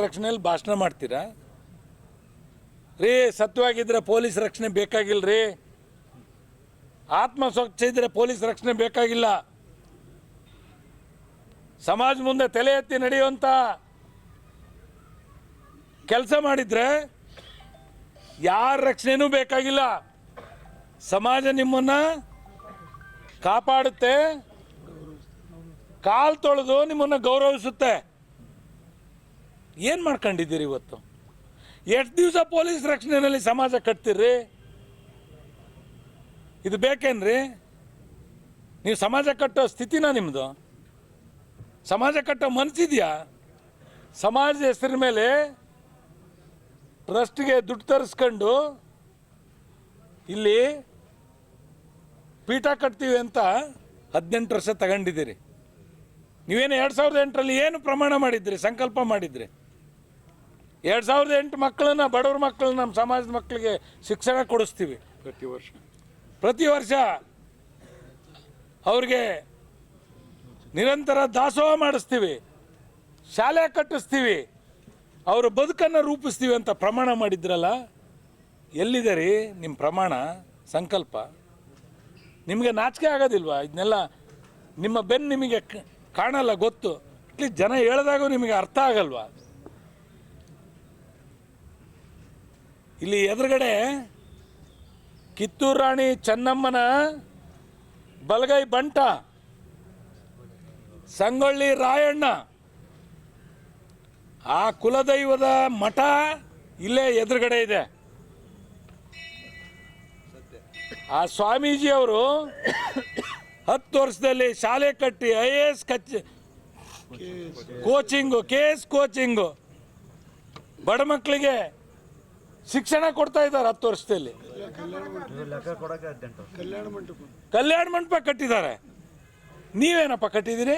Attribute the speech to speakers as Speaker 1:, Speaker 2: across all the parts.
Speaker 1: ರಕ್ಷಣೆಯಲ್ಲಿ ಭಾಷಣ ಮಾಡ್ತೀರಾ ರೀ? ಸತ್ಯವಾಗಿದ್ದರೆ ಪೊಲೀಸ್ ರಕ್ಷಣೆ ಬೇಕಾಗಿಲ್ಲ ರೀ. ಆತ್ಮ ಸ್ವಚ್ಛ ಇದ್ದರೆ ಪೊಲೀಸ್ ರಕ್ಷಣೆ ಬೇಕಾಗಿಲ್ಲ. ಸಮಾಜ ಮುಂದೆ ತಲೆ ಎತ್ತಿ ನಡೆಯುವಂಥ ಕೆಲಸ ಮಾಡಿದರೆ ಯಾರ ರಕ್ಷಣೆನೂ ಬೇಕಾಗಿಲ್ಲ. ಸಮಾಜ ನಿಮ್ಮನ್ನು ಕಾಪಾಡುತ್ತೆ, ಕಾಲು ತೊಳೆದು ನಿಮ್ಮನ್ನು ಗೌರವಿಸುತ್ತೆ. ಏನು ಮಾಡ್ಕೊಂಡಿದ್ದೀರಿ ಇವತ್ತು? ಎಷ್ಟು ದಿವಸ ಪೊಲೀಸ್ ರಕ್ಷಣೆಯಲ್ಲಿ ಸಮಾಜ ಕಟ್ತೀರಿ? ಇದು ಬೇಕೇನ್ರಿ? ನೀವು ಸಮಾಜ ಕಟ್ಟೋ ಸ್ಥಿತಿನ ನಿಮ್ಮದು? ಸಮಾಜ ಕಟ್ಟೋ ಮನಸ್ಸಿದೆಯಾ? ಸಮಾಜದ ಹೆಸರ ಮೇಲೆ ಟ್ರಸ್ಟ್ಗೆ ದುಡ್ಡು ತರಿಸ್ಕೊಂಡು ಇಲ್ಲಿ ಪೀಠ ಕಟ್ತೀವಿ ಅಂತ 18 ವರ್ಷ ತಗೊಂಡಿದ್ದೀರಿ. ನೀವೇನು 2008ರಲ್ಲಿ ಏನು ಪ್ರಮಾಣ ಮಾಡಿದ್ರಿ, ಸಂಕಲ್ಪ ಮಾಡಿದ್ರಿ? 2008 ಮಕ್ಕಳನ್ನ, ಬಡವ್ರ ಮಕ್ಕಳನ್ನ, ನಮ್ಮ ಸಮಾಜದ ಮಕ್ಕಳಿಗೆ ಶಿಕ್ಷಣ ಕೊಡಿಸ್ತೀವಿ ಪ್ರತಿ ವರ್ಷ ಅವ್ರಿಗೆ ನಿರಂತರ ದಾಸೋಹ ಮಾಡಿಸ್ತೀವಿ, ಶಾಲೆ ಕಟ್ಟಿಸ್ತೀವಿ, ಅವರ ಬದುಕನ್ನು ರೂಪಿಸ್ತೀವಿ ಅಂತ ಪ್ರಮಾಣ ಮಾಡಿದ್ರಲ್ಲ. ಎಲ್ಲಿದೆ ರೀ ನಿಮ್ಮ ಪ್ರಮಾಣ, ಸಂಕಲ್ಪ? ನಿಮಗೆ ನಾಚಿಕೆ ಆಗೋದಿಲ್ವಾ? ಇದನ್ನೆಲ್ಲ ನಿಮ್ಮ ಬೆನ್ನು ನಿಮಗೆ ಕಾಣಲ್ಲ, ಗೊತ್ತು. ಅಟ್ಲೀಸ್ಟ್ ಜನ ಹೇಳಿದಾಗೂ ನಿಮಗೆ ಅರ್ಥ ಆಗಲ್ವಾ? ಇಲ್ಲಿ ಎದುರುಗಡೆ ಕಿತ್ತೂರು ರಾಣಿ ಚೆನ್ನಮ್ಮನ ಬಲಗೈ ಬಂಟ ಸಂಗೊಳ್ಳಿ ರಾಯಣ್ಣ, ಆ ಕುಲದೈವದ ಮಠ ಇಲ್ಲೇ ಎದುರುಗಡೆ ಇದೆ. ಆ ಸ್ವಾಮೀಜಿಯವರು 10 ವರ್ಷದಲ್ಲಿ ಶಾಲೆ ಕಟ್ಟಿ IAS ಕೋಚಿಂಗು, KS ಕೋಚಿಂಗು, ಬಡ ಮಕ್ಕಳಿಗೆ ಶಿಕ್ಷಣ ಕೊಡ್ತಾ ಇದ್ದಾರೆ 10 ವರ್ಷದಲ್ಲಿ. ಕಲ್ಯಾಣ ಮಂಟಪ ಕಟ್ಟಿದ್ದಾರೆ. ನೀವೇನಪ್ಪ ಕಟ್ಟಿದ್ದೀರಿ?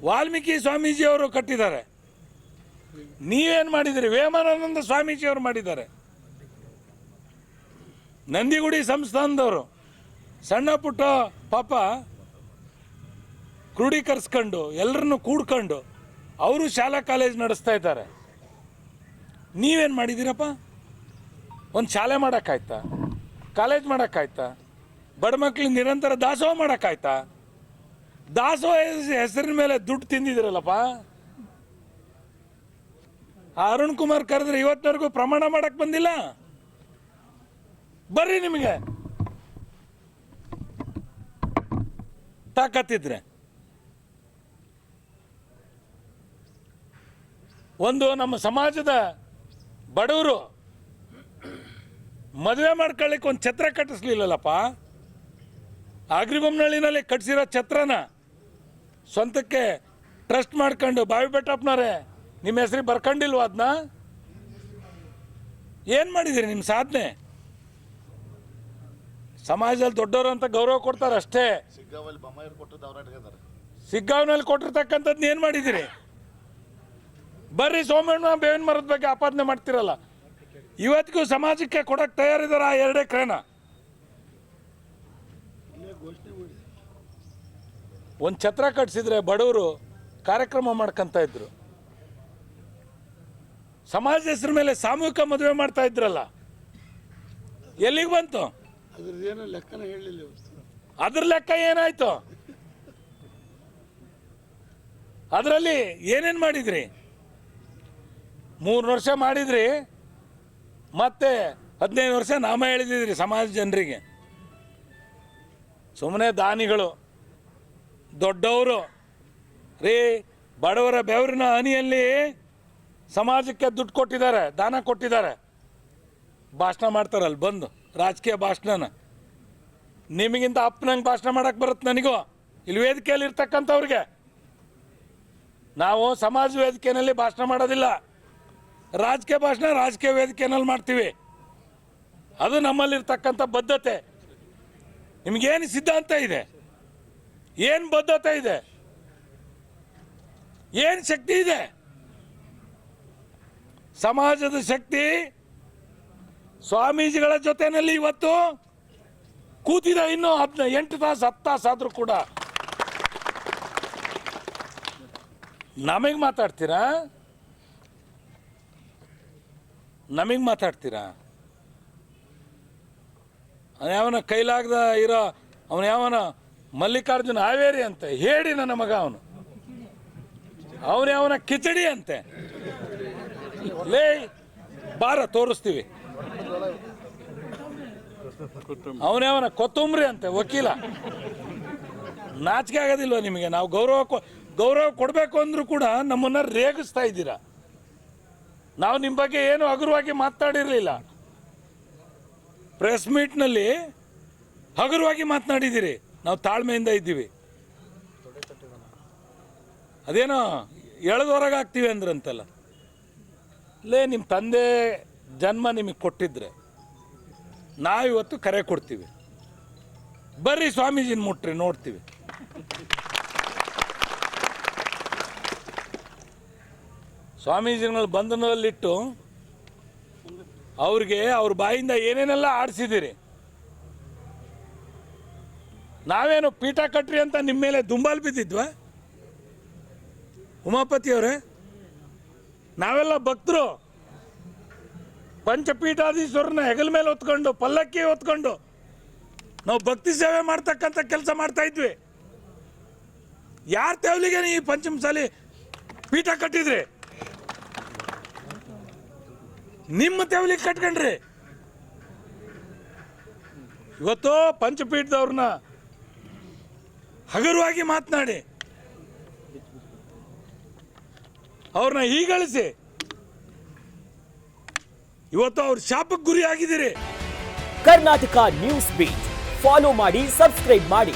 Speaker 1: ವಾಲ್ಮೀಕಿ ಸ್ವಾಮೀಜಿಯವರು ಕಟ್ಟಿದ್ದಾರೆ. ನೀವೇನು ಮಾಡಿದಿರಿ? ವೇಮಾನಂದ ಸ್ವಾಮೀಜಿಯವರು ಮಾಡಿದ್ದಾರೆ. ನಂದಿಗುಡಿ ಸಂಸ್ಥಾನದವರು ಸಣ್ಣ ಪುಟ್ಟ ಪಾಪ ಕ್ರೋಢೀಕರಿಸ್ಕೊಂಡು ಎಲ್ಲರನ್ನು ಕೂಡ್ಕೊಂಡು ಅವರು ಶಾಲಾ ಕಾಲೇಜ್ ನಡೆಸ್ತಾ ಇದ್ದಾರೆ. ನೀವೇನು ಮಾಡಿದ್ದೀರಪ್ಪ? ಒಂದು ಶಾಲೆ ಮಾಡೋಕ್ಕಾಯ್ತಾ? ಕಾಲೇಜ್ ಮಾಡೋಕ್ಕಾಯ್ತಾ? ಬಡ ಮಕ್ಕಳಿಗೆ ನಿರಂತರ ದಾಸೋಹ ಮಾಡೋಕ್ಕಾಯ್ತಾ? ದಾಸೋಹ ಹೆಸರಿನ ಮೇಲೆ ದುಡ್ಡು ತಿಂದಿದ್ದೀರಲ್ಲಪ್ಪ. ಅರುಣ್ ಕುಮಾರ್ ಕರೆದ್ರೆ ಇವತ್ತಿನವರೆಗೂ ಪ್ರಮಾಣ ಮಾಡಕ್ಕೆ ಬಂದಿಲ್ಲ. ಬರ್ರಿ, ನಿಮಗೆ ತಾಕತ್ತಿದ್ರೆ. ಒಂದು ನಮ್ಮ ಸಮಾಜದ ಬಡವರು ಮದುವೆ ಮಾಡ್ಕೊಳ್ಳಿಕ್ಕೆ ಒಂದು ಛತ್ರ ಕಟ್ಟಿಸ್ಲಿಲ್ಲಲ್ಲಪ್ಪ. ಆಗ್ರಿಬೊಮ್ಮನಹಳ್ಳಿನಲ್ಲಿ ಕಟ್ಟಿಸಿರೋ ಛತ್ರನ ಸ್ವಂತಕ್ಕೆ ಟ್ರಸ್ಟ್ ಮಾಡ್ಕೊಂಡು ಬಾವಿ ಬೆಟ್ಟಪ್ಪನವರೇ ನಿಮ್ಮ ಹೆಸರಿಗೆ ಬರ್ಕೊಂಡಿಲ್ವ? ಅದನ್ನ ಏನು ಮಾಡಿದ್ದೀರಿ? ನಿಮ್ಮ ಸಾಧನೆ ಸಮಾಜದಲ್ಲಿ ದೊಡ್ಡವರು ಅಂತ ಗೌರವ ಕೊಡ್ತಾರೆ ಅಷ್ಟೇ. ಸಿಗ್ಗಾಂವ್ನಲ್ಲಿ ಕೊಟ್ಟಿರ್ತಕ್ಕಂಥದ್ದು ಏನು ಮಾಡಿದ್ದೀರಿ? ಬರ್ರಿ, ಸೋಮಣ್ಣ ಬೇವಿನ ಮರದ ಬಗ್ಗೆ ಆಪಾದನೆ ಮಾಡ್ತಿರಲ್ಲ. ಇವತ್ತಿಗೂ ಸಮಾಜಕ್ಕೆ ಕೊಡಕ್ಕೆ ತಯಾರಿದ್ದಾರೆ ಆ 2 ಎಕರೆನ. ಒಂದು ಛತ್ರ ಕಟ್ಟಿಸಿದ್ರೆ ಬಡವರು ಕಾರ್ಯಕ್ರಮ ಮಾಡ್ಕೊಂತ ಇದ್ರು. ಸಮಾಜ ಹೆಸರ ಮೇಲೆ ಸಾಮೂಹಿಕ ಮದುವೆ ಮಾಡ್ತಾ ಇದ್ರಲ್ಲ, ಎಲ್ಲಿಗೆ ಬಂತು? ಅದ್ರ ಲೆಕ್ಕ ಏನಾಯ್ತು? ಅದರಲ್ಲಿ ಏನೇನು ಮಾಡಿದ್ರಿ? 3 ವರ್ಷ ಮಾಡಿದ್ರಿ, ಮತ್ತೆ 15 ವರ್ಷ ನಾಮ ಹೇಳಿದಿದ್ರಿ ಸಮಾಜ ಜನರಿಗೆ. ಸುಮ್ಮನೆ ದಾನಿಗಳು, ದೊಡ್ಡವರು ರೀ, ಬಡವರ ಬೆವರಿನ ಹನಿಯಲ್ಲಿ ಸಮಾಜಕ್ಕೆ ದುಡ್ಡು ಕೊಟ್ಟಿದ್ದಾರೆ, ದಾನ ಕೊಟ್ಟಿದ್ದಾರೆ. ಭಾಷಣ ಮಾಡ್ತಾರಲ್ಲ ಬಂದು, ರಾಜಕೀಯ ಭಾಷಣನ. ನಿಮಗಿಂತ ಅಪ್ಪನಂಗೆ ಭಾಷಣ ಮಾಡಕ್ಕೆ ಬರುತ್ತೆ ನನಗೂ, ಇಲ್ಲಿ ವೇದಿಕೆಯಲ್ಲಿ ಇರ್ತಕ್ಕಂಥವ್ರಿಗೆ. ನಾವು ಸಮಾಜ ವೇದಿಕೆಯಲ್ಲಿ ಭಾಷಣ ಮಾಡೋದಿಲ್ಲ, ರಾಜಕೀಯ ಭಾಷಣ ರಾಜಕೀಯ ವೇದಿಕೆಯಲ್ಲಿ ಮಾಡ್ತೀವಿ. ಅದು ನಮ್ಮಲ್ಲಿರ್ತಕ್ಕಂಥ ಬದ್ಧತೆ. ನಿಮಗೇನು ಸಿದ್ಧಾಂತ ಇದೆ? ಏನು ಬದ್ಧತೆ ಇದೆ? ಏನು ಶಕ್ತಿ ಇದೆ? ಸಮಾಜದ ಶಕ್ತಿ ಸ್ವಾಮೀಜಿಗಳ ಜೊತೆಯಲ್ಲಿ ಇವತ್ತು ಕೂತಿದ. ಇನ್ನೂ 8 ತಾಸು 10 ತಾಸು ಆದರೂ ಕೂಡ ನಮಗೆ ಮಾತಾಡ್ತೀರಾ? ಯಾವನ ಕೈಲಾಗದ ಇರೋ ಅವನು ಯಾವನ ಮಲ್ಲಿಕಾರ್ಜುನ ಹಾವೇರಿ ಅಂತೆ, ಹೇಳಿ ನನ್ನ ಮಗ ಅವನು ಯಾವನ ಕಿಚಡಿ ಅಂತೆ. ಲೇ ಬಾರ ತೋರಿಸ್ತೀವಿ. ಅವನ್ಯಾವನ ಕೊತ್ತಂಬರಿ ಅಂತೆ, ವಕೀಲ. ನಾಚಿಕೆ ಆಗೋದಿಲ್ವ ನಿಮಗೆ? ನಾವು ಗೌರವ ಕೊಡಬೇಕು ಅಂದ್ರೂ ಕೂಡ ನಮ್ಮನ್ನ ರೇಗಿಸ್ತಾ ಇದ್ದೀರಾ. ನಾವು ನಿಮ್ಮ ಬಗ್ಗೆ ಏನು ಹಗುರವಾಗಿ ಮಾತನಾಡಿರಲಿಲ್ಲ. ಪ್ರೆಸ್ ಮೀಟ್ನಲ್ಲಿ ಹಗುರವಾಗಿ ಮಾತನಾಡಿದ್ದೀರಿ. ನಾವು ತಾಳ್ಮೆಯಿಂದ ಇದ್ದೀವಿ. ಅದೇನೋ ಎಳೆದೊರಗೆ ಆಗ್ತೀವಿ ಅಂದ್ರಂತಲ್ಲ. ಲೇ, ನಿಮ್ಮ ತಂದೆ ಜನ್ಮ ನಿಮಗೆ ಕೊಟ್ಟಿದ್ರೆ ನಾವಿವತ್ತು ಕರೆ ಕೊಡ್ತೀವಿ. ಬರ್ರಿ ಸ್ವಾಮೀಜಿನ ಮುಟ್ರಿ, ನೋಡ್ತೀವಿ. ಸ್ವಾಮೀಜಿಗಳ ಬಂಧನದಲ್ಲಿಟ್ಟು ಅವ್ರಿಗೆ ಅವ್ರ ಬಾಯಿಂದ ಏನೇನೆಲ್ಲ ಆಡಿಸಿದ್ದೀರಿ. ನಾವೇನು ಪೀಠ ಕಟ್ರಿ ಅಂತ ನಿಮ್ಮ ಮೇಲೆ ದುಂಬಾಲು ಬಿದ್ದಿದ್ವಾ ಉಮಾಪತಿ ಅವರೇ? ನಾವೆಲ್ಲ ಭಕ್ತರು. ಪಂಚಪೀಠಾಧೀಶ್ವರನ ಹೆಗಲ ಮೇಲೆ ಹೊತ್ಕೊಂಡು, ಪಲ್ಲಕ್ಕಿ ಹೊತ್ಕೊಂಡು ನಾವು ಭಕ್ತಿ ಸೇವೆ ಮಾಡ್ತಕ್ಕಂಥ ಕೆಲಸ ಮಾಡ್ತಾ ಇದ್ವಿ. ಯಾರ ತೆವಲಿಗೆ ಈ ಪಂಚಮಸಾಲಿ ಪೀಠ ಕಟ್ಟಿದ್ರಿ? ನಿಮ್ಮ ತೆವಲಿಗೆ ಕಟ್ಕೊಂಡ್ರಿ. ಇವತ್ತು ಪಂಚಪೀಠದವ್ರನ್ನ ಹಗುರವಾಗಿ ಮಾತನಾಡಿ ಅವ್ರನ್ನ ಹೀಗಳಿಸಿ ಇವತ್ತು ಅವ್ರ ಶಾಪಕ್ಕೆ ಗುರಿ ಆಗಿದ್ದೀರಿ.
Speaker 2: ಕರ್ನಾಟಕ ನ್ಯೂಸ್ ಬೀಟ್ ಫಾಲೋ ಮಾಡಿ, ಸಬ್ಸ್ಕ್ರೈಬ್ ಮಾಡಿ.